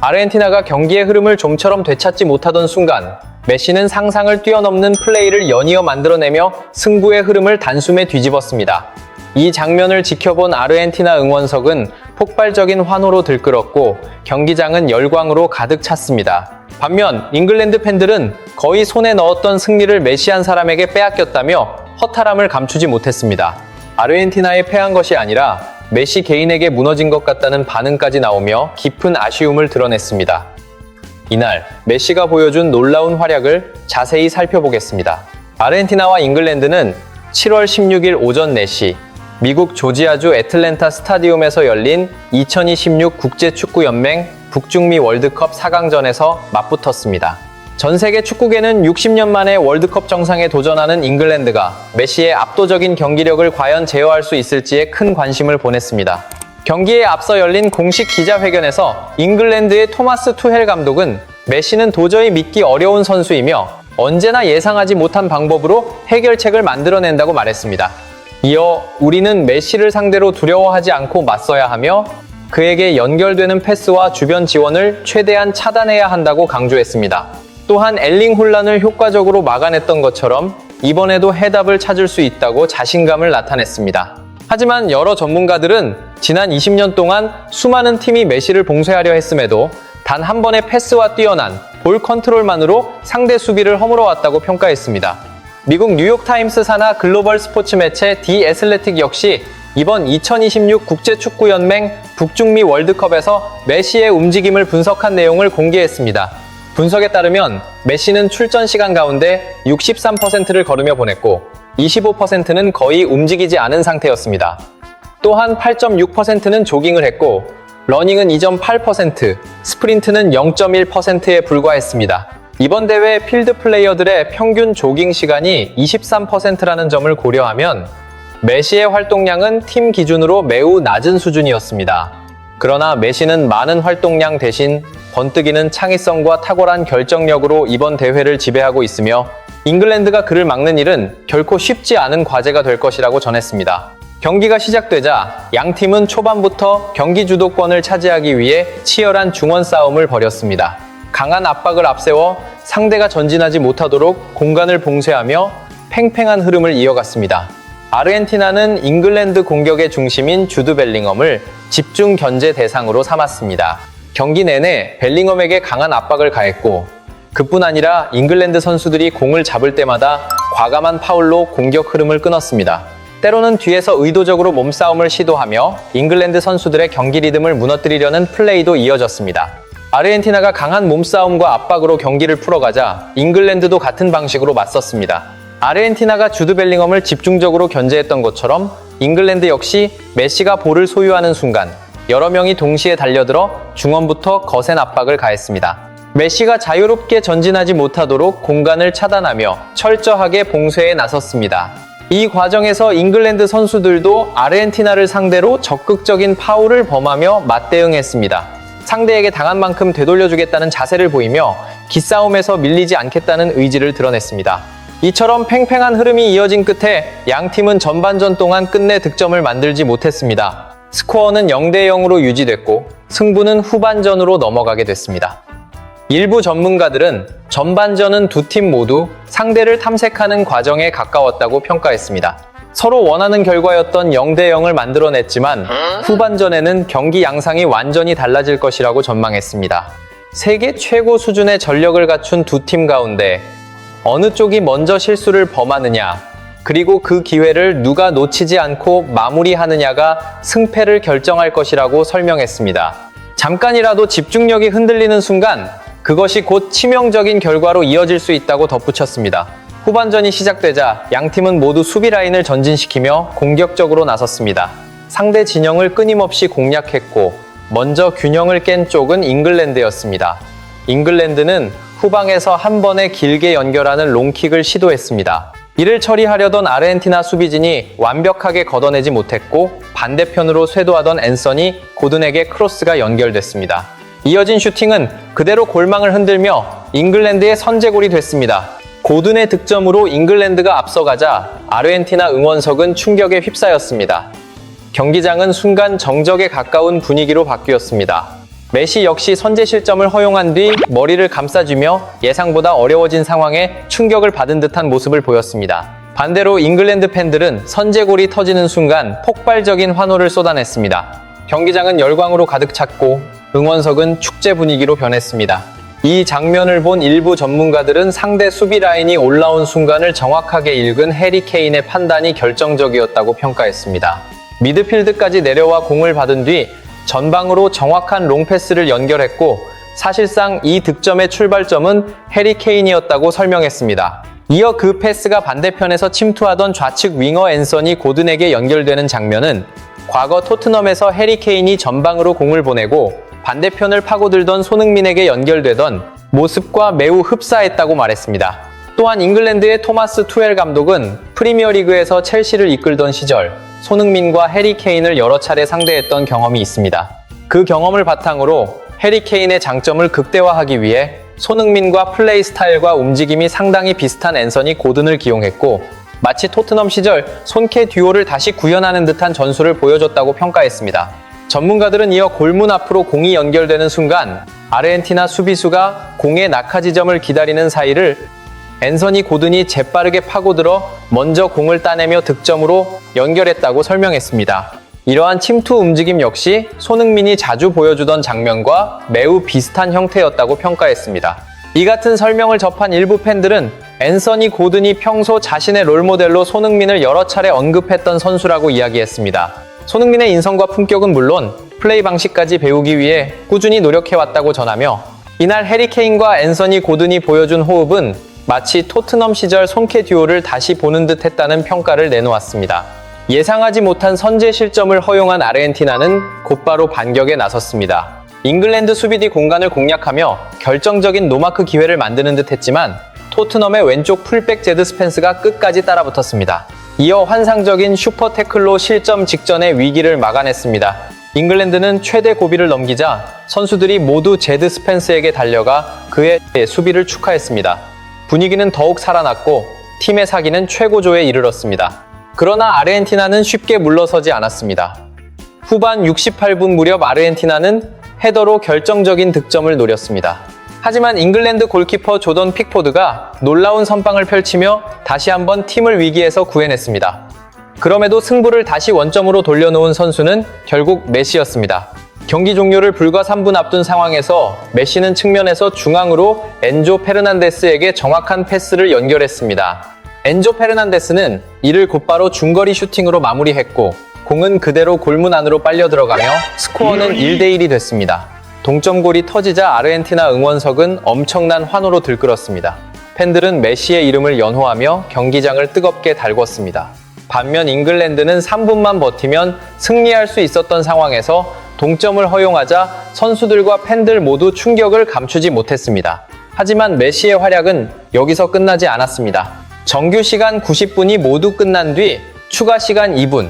아르헨티나가 경기의 흐름을 좀처럼 되찾지 못하던 순간 메시는 상상을 뛰어넘는 플레이를 연이어 만들어내며 승부의 흐름을 단숨에 뒤집었습니다. 이 장면을 지켜본 아르헨티나 응원석은 폭발적인 환호로 들끓었고 경기장은 열광으로 가득 찼습니다. 반면 잉글랜드 팬들은 거의 손에 넣었던 승리를 메시 한 사람에게 빼앗겼다며 허탈함을 감추지 못했습니다. 아르헨티나에 패한 것이 아니라 메시 개인에게 무너진 것 같다는 반응까지 나오며 깊은 아쉬움을 드러냈습니다. 이날 메시가 보여준 놀라운 활약을 자세히 살펴보겠습니다. 아르헨티나와 잉글랜드는 7월 16일 오전 4시 미국 조지아주 애틀랜타 스타디움에서 열린 2026 국제축구연맹 북중미 월드컵 4강전에서 맞붙었습니다. 전 세계 축구계는 60년 만에 월드컵 정상에 도전하는 잉글랜드가 메시의 압도적인 경기력을 과연 제어할 수 있을지에 큰 관심을 보냈습니다. 경기에 앞서 열린 공식 기자회견에서 잉글랜드의 토마스 투헬 감독은 메시는 도저히 믿기 어려운 선수이며 언제나 예상하지 못한 방법으로 해결책을 만들어낸다고 말했습니다. 이어 우리는 메시를 상대로 두려워하지 않고 맞서야 하며 그에게 연결되는 패스와 주변 지원을 최대한 차단해야 한다고 강조했습니다. 또한 엘링 혼란을 효과적으로 막아냈던 것처럼 이번에도 해답을 찾을 수 있다고 자신감을 나타냈습니다. 하지만 여러 전문가들은 지난 20년 동안 수많은 팀이 메시를 봉쇄하려 했음에도 단 한 번의 패스와 뛰어난 볼 컨트롤만으로 상대 수비를 허물어왔다고 평가했습니다. 미국 뉴욕타임스 산하 글로벌 스포츠 매체 디 애슬레틱 역시 이번 2026 국제축구연맹 북중미 월드컵에서 메시의 움직임을 분석한 내용을 공개했습니다. 분석에 따르면 메시는 출전 시간 가운데 63%를 걸으며 보냈고 25%는 거의 움직이지 않은 상태였습니다. 또한 8.6%는 조깅을 했고 러닝은 2.8%, 스프린트는 0.1%에 불과했습니다. 이번 대회 필드 플레이어들의 평균 조깅 시간이 23%라는 점을 고려하면 메시의 활동량은 팀 기준으로 매우 낮은 수준이었습니다. 그러나 메시는 많은 활동량 대신 번뜩이는 창의성과 탁월한 결정력으로 이번 대회를 지배하고 있으며 잉글랜드가 그를 막는 일은 결코 쉽지 않은 과제가 될 것이라고 전했습니다. 경기가 시작되자 양 팀은 초반부터 경기 주도권을 차지하기 위해 치열한 중원 싸움을 벌였습니다. 강한 압박을 앞세워 상대가 전진하지 못하도록 공간을 봉쇄하며 팽팽한 흐름을 이어갔습니다. 아르헨티나는 잉글랜드 공격의 중심인 주드 벨링엄을 집중 견제 대상으로 삼았습니다. 경기 내내 벨링엄에게 강한 압박을 가했고 그뿐 아니라 잉글랜드 선수들이 공을 잡을 때마다 과감한 파울로 공격 흐름을 끊었습니다. 때로는 뒤에서 의도적으로 몸싸움을 시도하며 잉글랜드 선수들의 경기 리듬을 무너뜨리려는 플레이도 이어졌습니다. 아르헨티나가 강한 몸싸움과 압박으로 경기를 풀어가자 잉글랜드도 같은 방식으로 맞섰습니다. 아르헨티나가 주드 벨링엄을 집중적으로 견제했던 것처럼 잉글랜드 역시 메시가 볼을 소유하는 순간 여러 명이 동시에 달려들어 중원부터 거센 압박을 가했습니다. 메시가 자유롭게 전진하지 못하도록 공간을 차단하며 철저하게 봉쇄에 나섰습니다. 이 과정에서 잉글랜드 선수들도 아르헨티나를 상대로 적극적인 파울을 범하며 맞대응했습니다. 상대에게 당한 만큼 되돌려주겠다는 자세를 보이며 기싸움에서 밀리지 않겠다는 의지를 드러냈습니다. 이처럼 팽팽한 흐름이 이어진 끝에 양 팀은 전반전 동안 끝내 득점을 만들지 못했습니다. 스코어는 0대0으로 유지됐고 승부는 후반전으로 넘어가게 됐습니다. 일부 전문가들은 전반전은 두 팀 모두 상대를 탐색하는 과정에 가까웠다고 평가했습니다. 서로 원하는 결과였던 0대0을 만들어냈지만 후반전에는 경기 양상이 완전히 달라질 것이라고 전망했습니다. 세계 최고 수준의 전력을 갖춘 두 팀 가운데 어느 쪽이 먼저 실수를 범하느냐, 그리고 그 기회를 누가 놓치지 않고 마무리하느냐가 승패를 결정할 것이라고 설명했습니다. 잠깐이라도 집중력이 흔들리는 순간 그것이 곧 치명적인 결과로 이어질 수 있다고 덧붙였습니다. 후반전이 시작되자 양팀은 모두 수비 라인을 전진시키며 공격적으로 나섰습니다. 상대 진영을 끊임없이 공략했고 먼저 균형을 깬 쪽은 잉글랜드였습니다. 잉글랜드는 후방에서 한 번에 길게 연결하는 롱킥을 시도했습니다. 이를 처리하려던 아르헨티나 수비진이 완벽하게 걷어내지 못했고 반대편으로 쇄도하던 앤서니 고든에게 크로스가 연결됐습니다. 이어진 슈팅은 그대로 골망을 흔들며 잉글랜드의 선제골이 됐습니다. 고든의 득점으로 잉글랜드가 앞서가자 아르헨티나 응원석은 충격에 휩싸였습니다. 경기장은 순간 정적에 가까운 분위기로 바뀌었습니다. 메시 역시 선제 실점을 허용한 뒤 머리를 감싸주며 예상보다 어려워진 상황에 충격을 받은 듯한 모습을 보였습니다. 반대로 잉글랜드 팬들은 선제골이 터지는 순간 폭발적인 환호를 쏟아냈습니다. 경기장은 열광으로 가득 찼고 응원석은 축제 분위기로 변했습니다. 이 장면을 본 일부 전문가들은 상대 수비 라인이 올라온 순간을 정확하게 읽은 해리 케인의 판단이 결정적이었다고 평가했습니다. 미드필드까지 내려와 공을 받은 뒤 전방으로 정확한 롱패스를 연결했고 사실상 이 득점의 출발점은 해리 케인이었다고 설명했습니다. 이어 그 패스가 반대편에서 침투하던 좌측 윙어 앤서니 고든에게 연결되는 장면은 과거 토트넘에서 해리 케인이 전방으로 공을 보내고 반대편을 파고들던 손흥민에게 연결되던 모습과 매우 흡사했다고 말했습니다. 또한 잉글랜드의 토마스 투엘 감독은 프리미어리그에서 첼시를 이끌던 시절 손흥민과 해리 케인을 여러 차례 상대했던 경험이 있습니다. 그 경험을 바탕으로 해리 케인의 장점을 극대화하기 위해 손흥민과 플레이 스타일과 움직임이 상당히 비슷한 앤서니 고든을 기용했고 마치 토트넘 시절 손캐 듀오를 다시 구현하는 듯한 전술을 보여줬다고 평가했습니다. 전문가들은 이어 골문 앞으로 공이 연결되는 순간 아르헨티나 수비수가 공의 낙하 지점을 기다리는 사이를 앤서니 고든이 재빠르게 파고들어 먼저 공을 따내며 득점으로 연결했다고 설명했습니다. 이러한 침투 움직임 역시 손흥민이 자주 보여주던 장면과 매우 비슷한 형태였다고 평가했습니다. 이 같은 설명을 접한 일부 팬들은 앤서니 고든이 평소 자신의 롤모델로 손흥민을 여러 차례 언급했던 선수라고 이야기했습니다. 손흥민의 인성과 품격은 물론 플레이 방식까지 배우기 위해 꾸준히 노력해왔다고 전하며 이날 해리 케인과 앤서니 고든이 보여준 호흡은 마치 토트넘 시절 손캐 듀오를 다시 보는 듯 했다는 평가를 내놓았습니다. 예상하지 못한 선제 실점을 허용한 아르헨티나는 곧바로 반격에 나섰습니다. 잉글랜드 수비 뒤 공간을 공략하며 결정적인 노마크 기회를 만드는 듯 했지만 토트넘의 왼쪽 풀백 제드 스펜스가 끝까지 따라붙었습니다. 이어 환상적인 슈퍼 태클로 실점 직전의 위기를 막아냈습니다. 잉글랜드는 최대 고비를 넘기자 선수들이 모두 제드 스펜스에게 달려가 그의 수비를 축하했습니다. 분위기는 더욱 살아났고 팀의 사기는 최고조에 이르렀습니다. 그러나 아르헨티나는 쉽게 물러서지 않았습니다. 후반 68분 무렵 아르헨티나는 헤더로 결정적인 득점을 노렸습니다. 하지만 잉글랜드 골키퍼 조던 픽포드가 놀라운 선방을 펼치며 다시 한번 팀을 위기에서 구해냈습니다. 그럼에도 승부를 다시 원점으로 돌려놓은 선수는 결국 메시였습니다. 경기 종료를 불과 3분 앞둔 상황에서 메시는 측면에서 중앙으로 엔조 페르난데스에게 정확한 패스를 연결했습니다. 엔조 페르난데스는 이를 곧바로 중거리 슈팅으로 마무리했고 공은 그대로 골문 안으로 빨려 들어가며 스코어는 1대1이 됐습니다. 동점골이 터지자 아르헨티나 응원석은 엄청난 환호로 들끓었습니다. 팬들은 메시의 이름을 연호하며 경기장을 뜨겁게 달궜습니다. 반면 잉글랜드는 3분만 버티면 승리할 수 있었던 상황에서 동점을 허용하자 선수들과 팬들 모두 충격을 감추지 못했습니다. 하지만 메시의 활약은 여기서 끝나지 않았습니다. 정규 시간 90분이 모두 끝난 뒤 추가 시간 2분,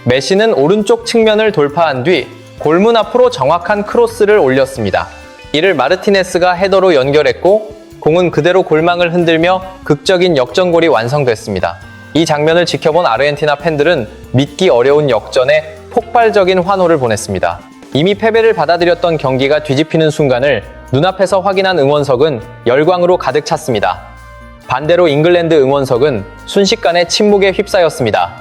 메시는 오른쪽 측면을 돌파한 뒤 골문 앞으로 정확한 크로스를 올렸습니다. 이를 마르티네스가 헤더로 연결했고 공은 그대로 골망을 흔들며 극적인 역전골이 완성됐습니다. 이 장면을 지켜본 아르헨티나 팬들은 믿기 어려운 역전에 폭발적인 환호를 보냈습니다. 이미 패배를 받아들였던 경기가 뒤집히는 순간을 눈앞에서 확인한 응원석은 열광으로 가득 찼습니다. 반대로 잉글랜드 응원석은 순식간에 침묵에 휩싸였습니다.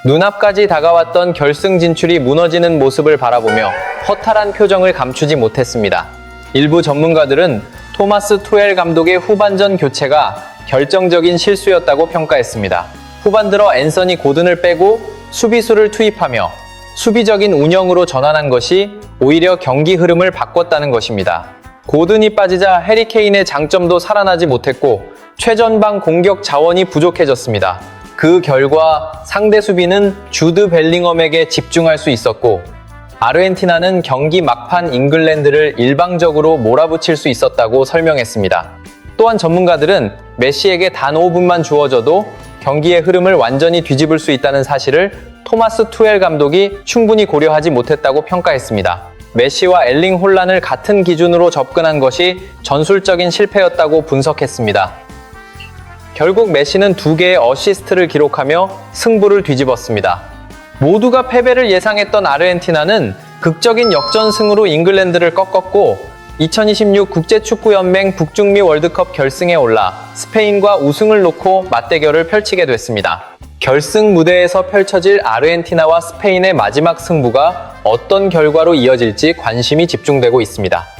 눈앞까지 다가왔던 결승 진출이 무너지는 모습을 바라보며 허탈한 표정을 감추지 못했습니다. 일부 전문가들은 토마스 투엘 감독의 후반전 교체가 결정적인 실수였다고 평가했습니다. 후반 들어 앤서니 고든을 빼고 수비수를 투입하며 수비적인 운영으로 전환한 것이 오히려 경기 흐름을 바꿨다는 것입니다. 고든이 빠지자 해리 케인의 장점도 살아나지 못했고 최전방 공격 자원이 부족해졌습니다. 그 결과 상대 수비는 주드 벨링엄에게 집중할 수 있었고 아르헨티나는 경기 막판 잉글랜드를 일방적으로 몰아붙일 수 있었다고 설명했습니다. 또한 전문가들은 메시에게 단 5분만 주어져도 경기의 흐름을 완전히 뒤집을 수 있다는 사실을 토마스 투엘 감독이 충분히 고려하지 못했다고 평가했습니다. 메시와 엘링 홀란을 같은 기준으로 접근한 것이 전술적인 실패였다고 분석했습니다. 결국 메시는 2개의 어시스트를 기록하며 승부를 뒤집었습니다. 모두가 패배를 예상했던 아르헨티나는 극적인 역전승으로 잉글랜드를 꺾었고 2026 국제축구연맹 북중미 월드컵 결승에 올라 스페인과 우승을 놓고 맞대결을 펼치게 됐습니다. 결승 무대에서 펼쳐질 아르헨티나와 스페인의 마지막 승부가 어떤 결과로 이어질지 관심이 집중되고 있습니다.